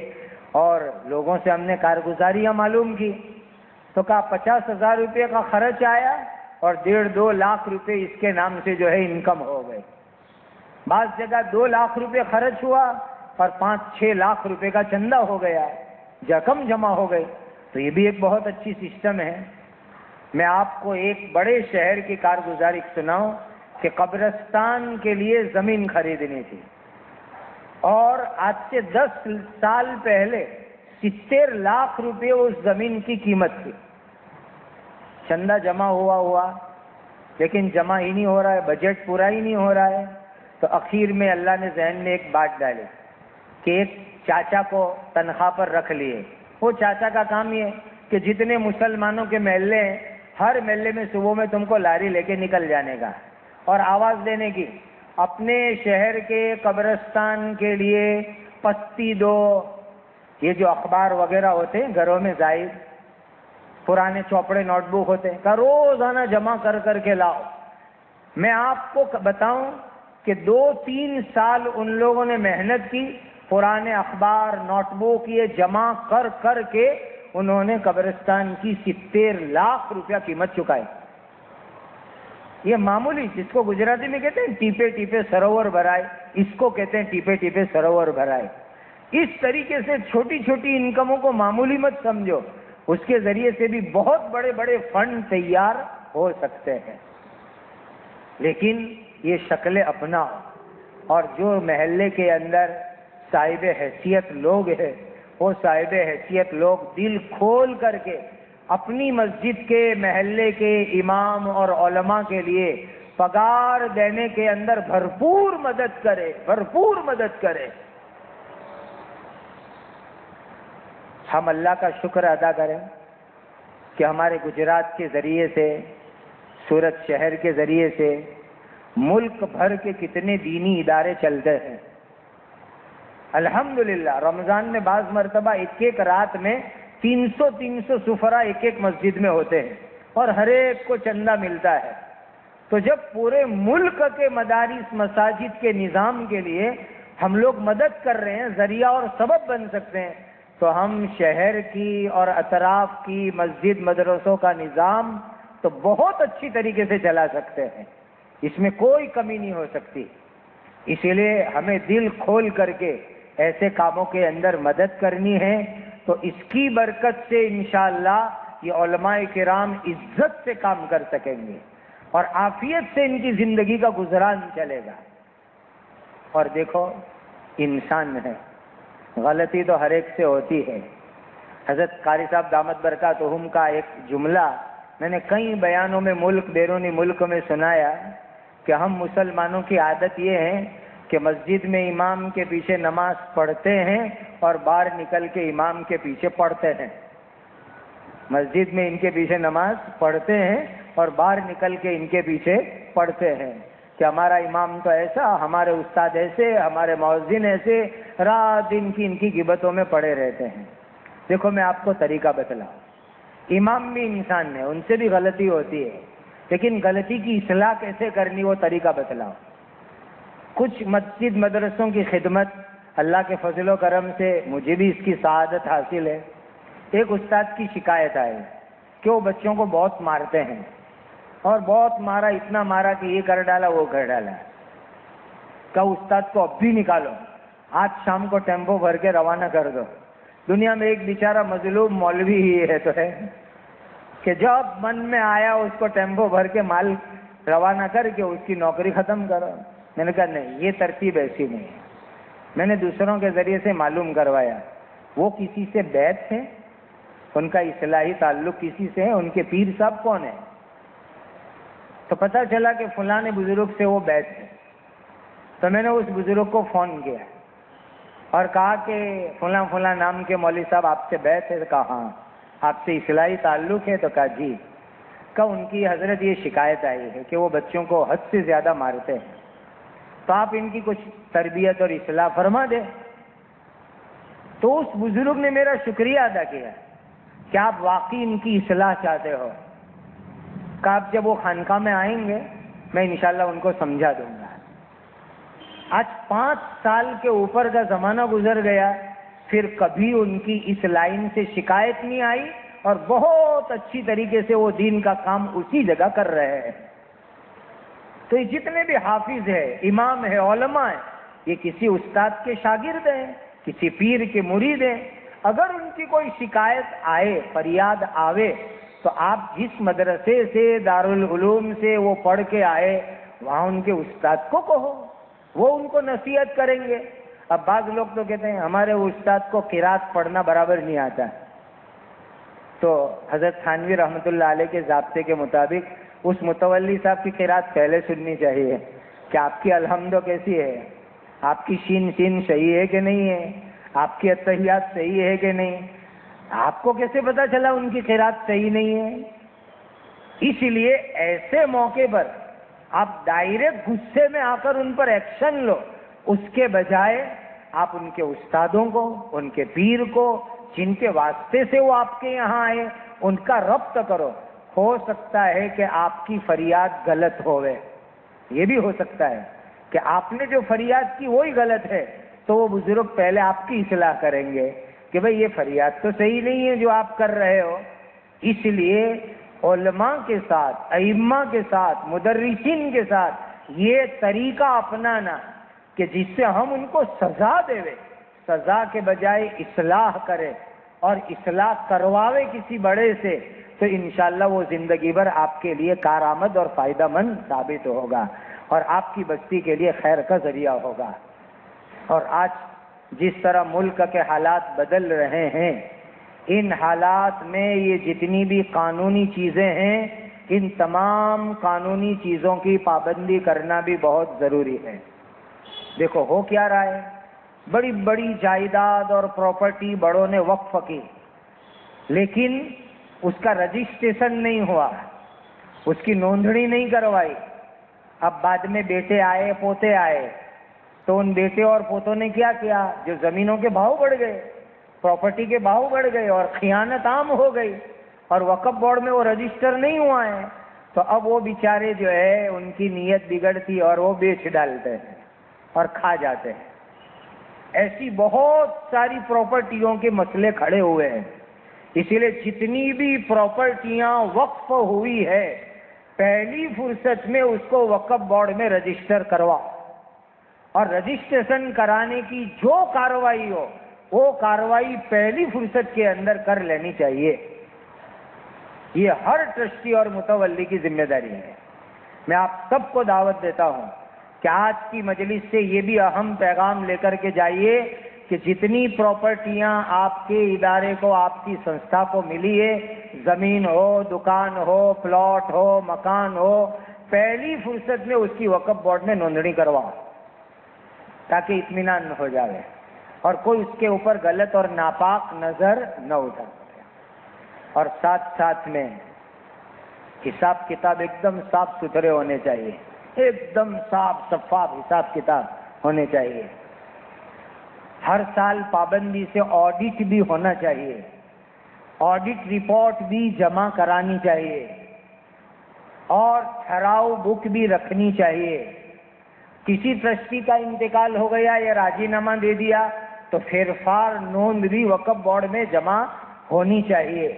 اور لوگوں سے ہم نے کارگزاریاں معلوم کی تو کہا 50,000 روپے کا خرچ آیا اور 1.5-2 لاکھ روپے اس کے نام سے جو ہے انکم ہو گئے۔ بعض جگہ 2 لاکھ روپے خرچ ہوا اور 5-6 لاکھ روپے کا چندہ ہو گیا، رقم جمع ہو گئی۔ تو یہ بھی ایک بہت اچھی سسٹم ہے۔ میں آپ کو ایک بڑے شہر کی کارگزاری سناؤں کہ قبرستان کے لیے زمین خریدنی تھی، اور آج سے 10 سال پہلے 70 لاکھ روپے اس زمین کی قیمت تھی۔ چندہ جمع ہوا لیکن جمع ہی نہیں ہو رہا ہے، بجٹ پورا ہی نہیں ہو رہا ہے۔ تو اخیر میں اللہ نے ذہن میں ایک بات ڈالی کہ ایک چاچا کو تنخواہ پر رکھ لیے۔ وہ چاچا کا کام یہ کہ جتنے مسلمانوں کے محلے ہیں، ہر محلے میں صبح میں تم کو لاری لے کے نکل جانے کا اور آواز دینے کی، اپنے شہر کے قبرستان کے لیے پستی دو۔ یہ جو اخبار وغیرہ ہوتے ہیں گھروں میں ظاہر، پرانے چوپڑے نوٹ بک ہوتے ہیں، روزانہ جمع کر کر کے لاؤ۔ میں آپ کو بتاؤں کہ 2-3 سال ان لوگوں نے محنت کی، پرانے اخبار نوٹ بک یہ جمع کر کر کے انہوں نے قبرستان کی 70 لاکھ روپیہ قیمت چکائی۔ یہ معمولی، جس کو گجراتی میں کہتے ہیں ٹیپے ٹیپے سروور بھرائے، اس کو کہتے ہیں ٹیپے ٹیپے سروور بھرائے۔ اس طریقے سے چھوٹی چھوٹی انکموں کو معمولی مت سمجھو، اس کے ذریعے سے بھی بہت بڑے بڑے فنڈ تیار ہو سکتے ہیں۔ لیکن یہ شکلیں اپناؤ، اور جو محلے کے اندر صاحب حیثیت لوگ ہیں، وہ صاحب حیثیت لوگ دل کھول کر کے اپنی مسجد کے محلے کے امام اور علماء کے لیے پگار دینے کے اندر بھرپور مدد کرے۔ ہم اللہ کا شکر ادا کریں کہ ہمارے گجرات کے ذریعے سے، سورت شہر کے ذریعے سے ملک بھر کے کتنے دینی ادارے چلتے ہیں۔ الحمدللہ رمضان میں بعض مرتبہ ایک رات میں 300 سفرا ایک مسجد میں ہوتے ہیں، اور ہر ایک کو چندہ ملتا ہے۔ تو جب پورے ملک کے مدارس مساجد کے نظام کے لیے ہم لوگ مدد کر رہے ہیں، ذریعہ اور سبب بن سکتے ہیں، تو ہم شہر کی اور اطراف کی مسجد مدرسوں کا نظام تو بہت اچھی طریقے سے چلا سکتے ہیں، اس میں کوئی کمی نہیں ہو سکتی۔ اسی لیے ہمیں دل کھول کر کے ایسے کاموں کے اندر مدد کرنی ہے، تو اس کی برکت سے انشاءاللہ یہ علماء کرام عزت سے کام کر سکیں گے اور عافیت سے ان کی زندگی کا گزران چلے گا۔ اور دیکھو، انسان ہے، غلطی تو ہر ایک سے ہوتی ہے۔ حضرت قاری صاحب دامت برکاتہم کا ایک جملہ میں نے کئی بیانوں میں ملک بیرونی ملک میں سنایا کہ ہم مسلمانوں کی عادت یہ ہے کہ مسجد میں امام کے پیچھے نماز پڑھتے ہیں اور باہر نکل کے امام کے پیچھے پڑھتے ہیں۔ مسجد میں ان کے پیچھے نماز پڑھتے ہیں اور باہر نکل کے ان کے پیچھے پڑھتے ہیں کہ ہمارا امام تو ایسا، ہمارے استاد ایسے، ہمارے مؤذن ایسے، رات دن کی ان کی غیبتوں میں پڑے رہتے ہیں۔ دیکھو میں آپ کو طریقہ بتلاؤں، امام بھی انسان ہے، ان سے بھی غلطی ہوتی ہے، لیکن غلطی کی اصلاح کیسے کرنی وہ طریقہ بتلاؤ۔ کچھ مسجد مدرسوں کی خدمت اللہ کے فضل و کرم سے مجھے بھی اس کی سعادت حاصل ہے۔ ایک استاد کی شکایت آئی کہ وہ بچوں کو بہت مارتے ہیں، اور بہت مارا، اتنا مارا کہ یہ کر ڈالا وہ کر ڈالا۔ کہ استاد کو اب بھی نکالو، آج شام کو ٹیمپو بھر کے روانہ کر دو۔ دنیا میں ایک بیچارہ مظلوم مولوی ہی ہے تو ہے کہ جب من میں آیا اس کو ٹیمپو بھر کے مال روانہ کر کے اس کی نوکری ختم کرو۔ میں نے کہا نہیں، یہ ترتیب ایسی نہیں ہے۔ میں نے دوسروں کے ذریعے سے معلوم کروایا وہ کسی سے بیعت ہے، ان کا اصلاحی تعلق کسی سے ہے، ان کے پیر صاحب کون ہیں؟ تو پتہ چلا کہ فلاں بزرگ سے وہ بیعت ہے۔ تو میں نے اس بزرگ کو فون کیا اور کہا کہ فلاں فلاں نام کے مولوی صاحب آپ سے بیعت ہے؟ تو کہا ہاں۔ آپ سے اصلاحی تعلق ہے؟ تو کہا جی۔ کہ ان کی حضرت یہ شکایت آئی ہے کہ وہ بچوں کو حد سے زیادہ مارتے ہیں، تو آپ ان کی کچھ تربیت اور اصلاح فرما دیں۔ تو اس بزرگ نے میرا شکریہ ادا کیا کہ آپ واقعی ان کی اصلاح چاہتے ہو، کہ آپ جب وہ خانقاہ میں آئیں گے میں انشاءاللہ ان کو سمجھا دوں گا۔ آج 5 سال کے اوپر کا زمانہ گزر گیا، پھر کبھی ان کی اس لائن سے شکایت نہیں آئی اور بہت اچھی طریقے سے وہ دین کا کام اسی جگہ کر رہے ہیں۔ تو یہ جتنے بھی حافظ ہیں، امام ہیں، علماء ہیں، یہ کسی استاد کے شاگرد ہیں، کسی پیر کے مرید ہیں۔ اگر ان کی کوئی شکایت آئے، فریاد آوے، تو آپ جس مدرسے سے، دارالعلوم سے وہ پڑھ کے آئے، وہاں ان کے استاد کو کہو، وہ ان کو نصیحت کریں گے۔ اب بعض لوگ تو کہتے ہیں ہمارے استاد کو قرات پڑھنا برابر نہیں آتا، تو حضرت تھانوی رحمۃ اللہ علیہ کے ضابطے کے مطابق اس متولی صاحب کی قرات پہلے سننی چاہیے کہ آپ کی الحمد کیسی ہے، آپ کی شین صحیح ہے کہ نہیں ہے، آپ کی اتحیات صحیح ہے کہ نہیں۔ آپ کو کیسے پتا چلا ان کی قرات صحیح نہیں ہے؟ اس لیے ایسے موقع پر آپ ڈائریکٹ غصے میں آ کر ان پر ایکشن لو، اس کے بجائے آپ ان کے استادوں کو، ان کے پیر کو، جن کے واسطے سے وہ آپ کے یہاں آئے، ان کا ربط کرو۔ ہو سکتا ہے کہ آپ کی فریاد غلط ہوئے، یہ بھی ہو سکتا ہے کہ آپ نے جو فریاد کی وہی غلط ہے، تو وہ بزرگ پہلے آپ کی اصلاح کریں گے کہ بھئی یہ فریاد تو صحیح نہیں ہے جو آپ کر رہے ہو۔ اس لیے علماء کے ساتھ، ائمہ کے ساتھ، مدرسین کے ساتھ یہ طریقہ اپنانا کہ جس سے ہم ان کو سزا دے، سزا کے بجائے اصلاح کرے اور اصلاح کرواوے کسی بڑے سے، تو انشاءاللہ وہ زندگی بھر آپ کے لیے کارآمد اور فائدہ مند ثابت ہوگا اور آپ کی بستی کے لیے خیر کا ذریعہ ہوگا۔ اور آج جس طرح ملک کے حالات بدل رہے ہیں، ان حالات میں یہ جتنی بھی قانونی چیزیں ہیں، ان تمام قانونی چیزوں کی پابندی کرنا بھی بہت ضروری ہے۔ دیکھو ہو کیا رہا ہے، بڑی بڑی جائیداد اور پراپرٹی بڑوں نے وقف کی، لیکن اس کا رجسٹریشن نہیں ہوا، اس کی نوندنی نہیں کروائی۔ اب بعد میں بیٹے آئے، پوتے آئے، تو ان بیٹے اور پوتوں نے کیا کیا؟ جو زمینوں کے بھاؤ بڑھ گئے، پراپرٹی کے بھاؤ بڑھ گئے اور خیانت عام ہو گئی، اور وقف بورڈ میں وہ رجسٹر نہیں ہوا ہے، تو اب وہ بیچارے جو ہے ان کی نیت بگڑتی اور وہ بیچ ڈالتے ہیں اور کھا جاتے ہیں۔ ایسی بہت ساری پراپرٹیوں کے مسئلے کھڑے ہوئے ہیں۔ اسی لیے جتنی بھی پراپرٹیاں وقف ہوئی ہے، پہلی فرصت میں اس کو وقف بورڈ میں رجسٹر کرواؤ، اور رجسٹریشن کرانے کی جو کارروائی ہو وہ کارروائی پہلی فرصت کے اندر کر لینی چاہیے۔ یہ ہر ٹرسٹی اور متولی کی ذمہ داری ہے۔ میں آپ سب کو دعوت دیتا ہوں کہ آج کی مجلس سے یہ بھی اہم پیغام لے کر کے جائیے کہ جتنی پراپرٹیاں آپ کے ادارے کو، آپ کی سنستھا کو ملی ہے، زمین ہو، دکان ہو، پلاٹ ہو، مکان ہو، پہلی فرصت میں اس کی وقف بورڈ میں نوندنی کرواؤ تاکہ اطمینان ہو جائے اور کوئی اس کے اوپر غلط اور ناپاک نظر نہ اٹھا۔ اور ساتھ ساتھ میں حساب کتاب ایک دم صاف ستھرے ہونے چاہیے، ایک دم صاف شفاف حساب کتاب ہونے چاہیے۔ ہر سال پابندی سے آڈٹ بھی ہونا چاہیے، آڈٹ رپورٹ بھی جمع کرانی چاہیے، اور ٹھہراؤ بک بھی رکھنی چاہیے۔ کسی ٹرسٹی کا انتقال ہو گیا یا راضی نامہ دے دیا تو فیرفار نوند بھی وقف بورڈ میں جمع ہونی چاہیے۔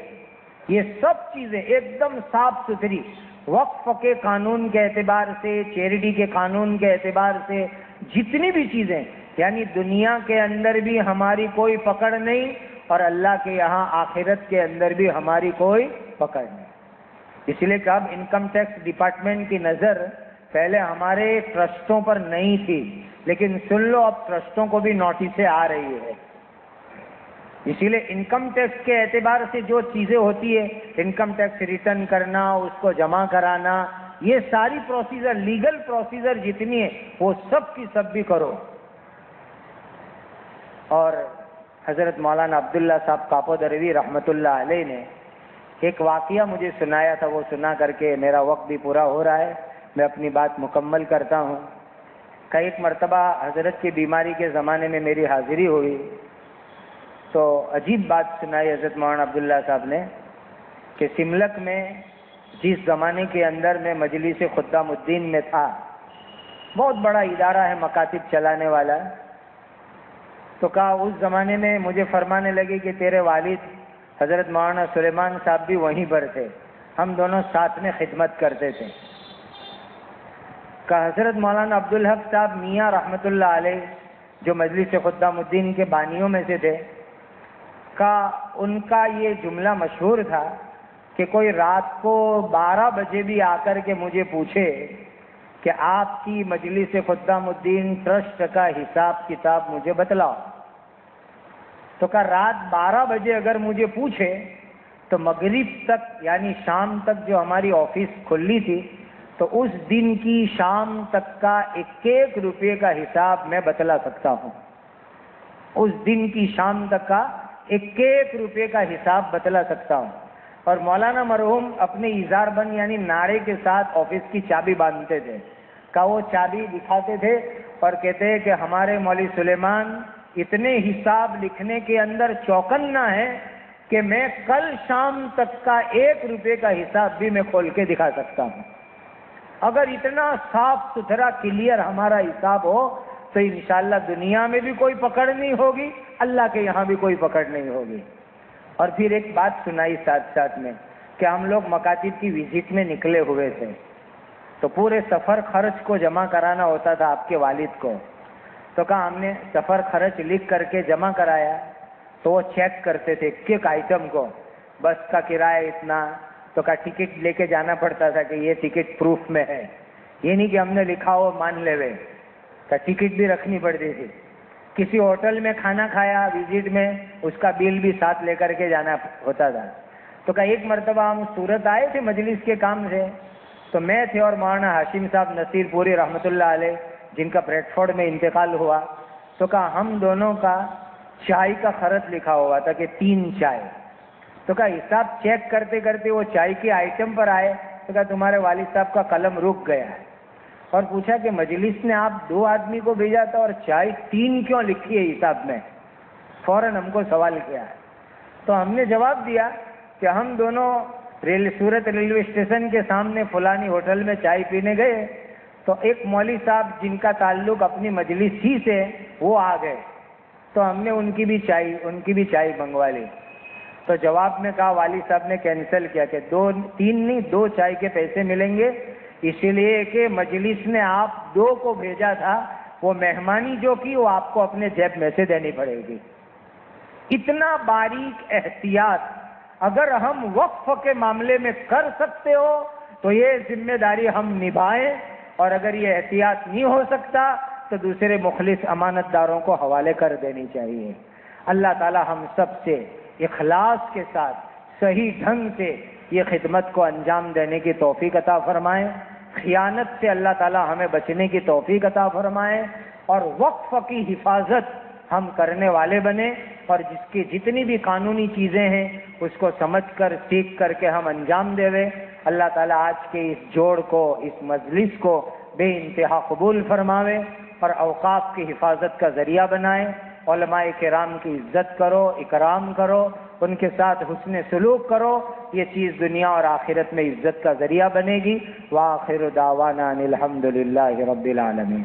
یہ سب چیزیں ایک دم صاف ستھری، وقف کے قانون کے اعتبار سے، چیریٹی کے قانون کے اعتبار سے، جتنی بھی چیزیں، یعنی دنیا کے اندر بھی ہماری کوئی پکڑ نہیں اور اللہ کے یہاں آخرت کے اندر بھی ہماری کوئی پکڑ نہیں۔ اس لیے کہ اب انکم ٹیکس ڈپارٹمنٹ کی نظر پہلے ہمارے ٹرسٹوں پر نہیں تھی، لیکن سن لو اب ٹرسٹوں کو بھی نوٹسیں آ رہی ہے. اسی لیے انکم ٹیکس کے اعتبار سے جو چیزیں ہوتی ہے، انکم ٹیکس ریٹرن کرنا، اس کو جمع کرانا، یہ ساری پروسیجر، لیگل پروسیجر جتنی ہے وہ سب کی سب بھی کرو. اور حضرت مولانا عبداللہ صاحب کاپودروی رحمۃ اللہ علیہ نے ایک واقعہ مجھے سنایا تھا، وہ سنا کر کے میرا وقت بھی پورا ہو رہا ہے، میں اپنی بات مکمل کرتا ہوں. کہ ایک مرتبہ حضرت کی بیماری کے زمانے میں میری حاضری ہوئی تو عجیب بات سنائی حضرت مولانا عبداللہ صاحب نے کہ سملک میں جس زمانے کے اندر میں مجلس خدام الدین میں تھا، بہت بڑا ادارہ ہے مکاتب چلانے والا، تو کہا اس زمانے میں مجھے فرمانے لگے کہ تیرے والد حضرت مولانا سلیمان صاحب بھی وہیں پر تھے، ہم دونوں ساتھ میں خدمت کرتے تھے. کہ حضرت مولانا عبدالحق صاحب میاں رحمۃ اللہ علیہ جو مجلس خدام الدین کے بانیوں میں سے تھے، کا ان کا یہ جملہ مشہور تھا کہ کوئی رات کو 12 بجے بھی آ کر کے مجھے پوچھے کہ آپ کی مجلس خدام الدین ٹرسٹ کا حساب کتاب مجھے بتلاؤ، تو کہ رات 12 بجے اگر مجھے پوچھے تو مغرب تک یعنی شام تک جو ہماری آفس کھلی تھی تو اس دن کی شام تک کا 1 روپے کا حساب میں بتلا سکتا ہوں. اس دن کی شام تک کا 1 روپے کا حساب بتلا سکتا ہوں. اور مولانا مرحوم اپنے ایزار بند یعنی ناڑے کے ساتھ آفس کی چابی باندھتے تھے، کہ وہ چابی دکھاتے تھے اور کہتے ہیں کہ ہمارے مولوی سلیمان اتنے حساب لکھنے کے اندر چوکنا ہے کہ میں کل شام تک کا 1 روپے کا حساب بھی میں کھول کے دکھا سکتا ہوں. اگر اتنا صاف ستھرا کلیئر ہمارا حساب ہو تو انشاءاللہ دنیا میں بھی کوئی پکڑ نہیں ہوگی، اللہ کے یہاں بھی کوئی پکڑ نہیں ہوگی. اور پھر ایک بات سنائی ساتھ ساتھ میں کہ ہم لوگ مکاتب کی وزٹ میں نکلے ہوئے تھے تو پورے سفر خرچ کو جمع کرانا ہوتا تھا آپ کے والد کو. تو کہا ہم نے سفر خرچ لکھ کر کے جمع کرایا تو وہ چیک کرتے تھے ایک آئٹم کو، بس کا کرایہ اتنا، تو کہا ٹکٹ لے کے جانا پڑتا تھا کہ یہ ٹکٹ پروف میں ہے، یہ نہیں کہ ہم نے لکھا ہو مان لے وے، تو ٹکٹ بھی رکھنی پڑتی تھی. کسی ہوٹل میں کھانا کھایا وزٹ میں، اس کا بل بھی ساتھ لے کر کے جانا ہوتا تھا. تو کہا ایک مرتبہ ہم سورت آئے تھے مجلس کے کام سے، تو میں تھے اور مولانا ہاشم صاحب نصیر پوری رحمۃ اللہ علیہ جن کا بریڈ فورڈ میں انتقال ہوا. تو کہا ہم دونوں کا چائے کا خرچ لکھا ہوا تھا کہ 3 چائے. تو کہا حساب چیک کرتے کرتے وہ چائے کے آئٹم پر آئے تو کہا تمہارے والد صاحب کا قلم رک گیا ہے. اور پوچھا کہ مجلس نے آپ 2 آدمی کو بھیجا تھا اور چائے 3 کیوں لکھی ہے حساب میں؟ فوراً ہم کو سوال کیا ہے. تو ہم نے جواب دیا کہ ہم دونوں سورت ریلوے اسٹیشن کے سامنے فلانی ہوٹل میں چائے پینے گئے تو ایک مولوی صاحب جن کا تعلق اپنی مجلس ہی سے وہ آ گئے تو ہم نے ان کی بھی چائے منگوا لی. تو جواب میں کہا والد صاحب نے کینسل کیا کہ 3 نہیں 2 چائے کے پیسے ملیں گے، اسی لیے کہ مجلس نے آپ 2 کو بھیجا تھا، وہ مہمانی جو کی وہ آپ کو اپنے جیب میں سے دینی پڑے گی. اتنا باریک احتیاط اگر ہم وقف کے معاملے میں کر سکتے ہو تو یہ ذمہ داری ہم نبھائیں، اور اگر یہ احتیاط نہیں ہو سکتا تو دوسرے مخلص امانت داروں کو حوالے کر دینی چاہیے. اللہ تعالی ہم سب سے اخلاص کے ساتھ صحیح ڈھنگ سے یہ خدمت کو انجام دینے کی توفیق عطا فرمائیں. خیانت سے اللہ تعالی ہمیں بچنے کی توفیق عطا فرمائیں اور وقف کی حفاظت ہم کرنے والے بنیں، اور جس کی جتنی بھی قانونی چیزیں ہیں اس کو سمجھ کر سیکھ کر کے ہم انجام دیں. اللہ تعالیٰ آج کے اس جوڑ کو، اس مجلس کو بے انتہا قبول فرماوے اور اوقاف کی حفاظت کا ذریعہ بنائے. علماء کرام کی عزت کرو، اکرام کرو، ان کے ساتھ حسن سلوک کرو، یہ چیز دنیا اور آخرت میں عزت کا ذریعہ بنے گی. وآخر دعوانا ان الحمد للہ رب العالمین.